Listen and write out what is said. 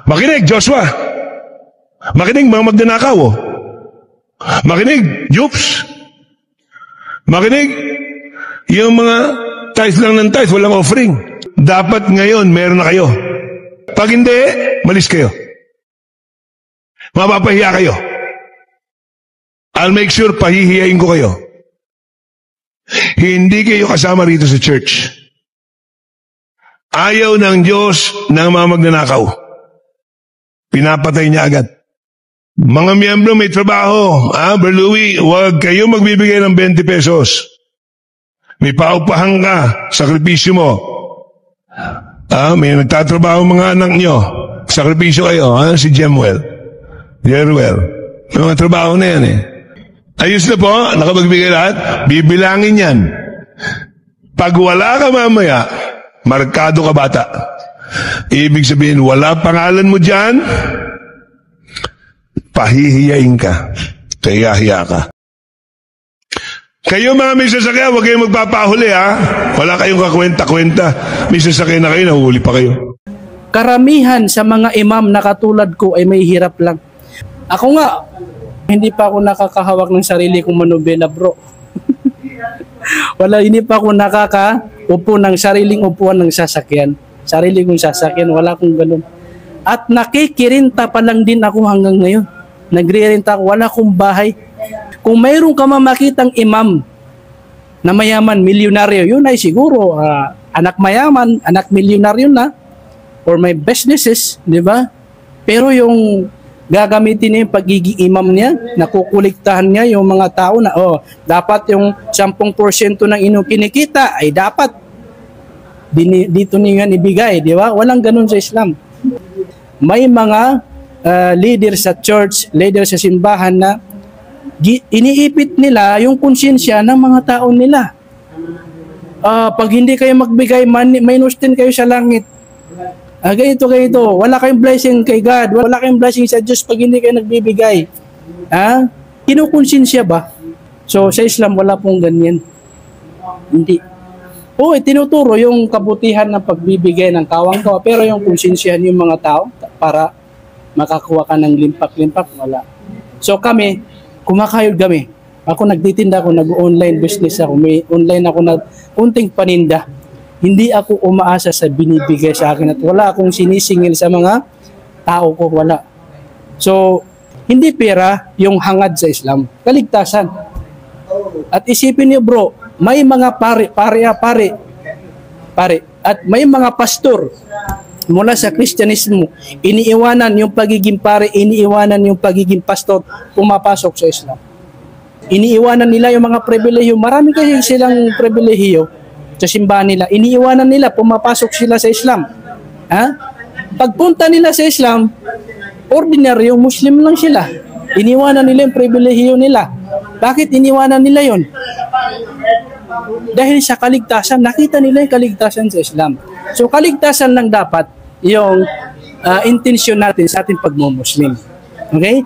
Makinig, Joshua. Makinig, mga magnanakaw. Makinig, Jupes. Makinig, yung mga tithes lang ng tithes, walang offering. Dapat ngayon, meron na kayo. Pag hindi, malis kayo. Mapapahiya kayo. I'll make sure pahihiyain ko kayo. Hindi kayo kasama rito sa church. Ayaw ng Diyos ng mga magnanakaw. Pinapatay niya agad. Mga miyembro may trabaho. Brother Louie, huwag kayo magbibigay ng 20 pesos. May paupahan ka, sakripisyo mo. May nagtatrabaho mga anak nyo. Sakripisyo kayo, si Jemuel. Jeruel. May mga trabaho na yan Ayos na po, nakapagbigay lahat. Bibilangin yan. Pag wala ka mamaya, markado ka bata. Ibig sabihin, wala pangalan mo dyan, pahihiyain ka. Kahiya ka. Kayo mga may sasakyan, huwag kayong magpapahuli Wala kayong kakwenta-kwenta. May sasakyan na kayo, nahuli pa kayo. Karamihan sa mga imam na katulad ko ay may hirap lang. Ako nga, hindi pa ako nakakahawak ng sarili kong manubela, bro. Hindi pa ako nakakaupo ng sariling upuan ng sasakyan. Sarili kong sasakyan, wala akong ganun. At nakikirinta pa lang din ako hanggang ngayon. Nagre-renta ako, wala akong bahay. Kung mayroon ka mamakitang imam na mayaman, milyonaryo, yun ay siguro anak mayaman, anak milyonaryo na, or may businesses, di ba? Pero yung gagamitin niya yung pagiging imam niya, nakukuliktahan niya yung mga tao na, dapat yung 10% ng inyong kinikita ay dapat dito niyo yan ibigay, di ba? Walang ganun sa Islam. May mga leader sa church, leader sa simbahan na iniipit nila yung konsyensya ng mga tao nila. Pag hindi kayo magbigay, minus 10 kayo sa langit. Ganito. Wala kayong blessing kay God. Wala kayong blessing sa Diyos pag hindi kayo nagbibigay. Kinukonsensya ba? So, sa Islam, wala pong ganyan. Hindi. Tinuturo yung kabutihan ng pagbibigay ng kawang-kawa, pero yung konsensyahan yung mga tao para makakuha ka ng limpak-limpak, wala. So kami, kumakayod kami. Ako nagtitinda ako, nag-online business ako. May online ako na unting paninda. Hindi ako umaasa sa binibigay sa akin at wala akong sinisingil sa mga tao ko, wala. So, hindi pera yung hangad sa Islam. Kaligtasan. At isipin niyo bro, may mga pare, at may mga pastor mula sa Kristyanismo, iniiwanan yung pagiging pare, iniiwanan yung pagiging pastor, pumapasok sa Islam. Iniiwanan nila yung mga pribilehiyo. Marami kasi silang pribilehiyo sa simbahan nila. Iniiwanan nila, pumapasok sila sa Islam. Pagpunta nila sa Islam, ordinaryong Muslim lang sila. Iniwanan nila yung pribilehiyo nila. Bakit iniwanan nila yon? Dahil sa kaligtasan, nakita nila yung kaligtasan sa Islam. So kaligtasan lang dapat yung intensyon natin sa ating pagmumuslim. Okay?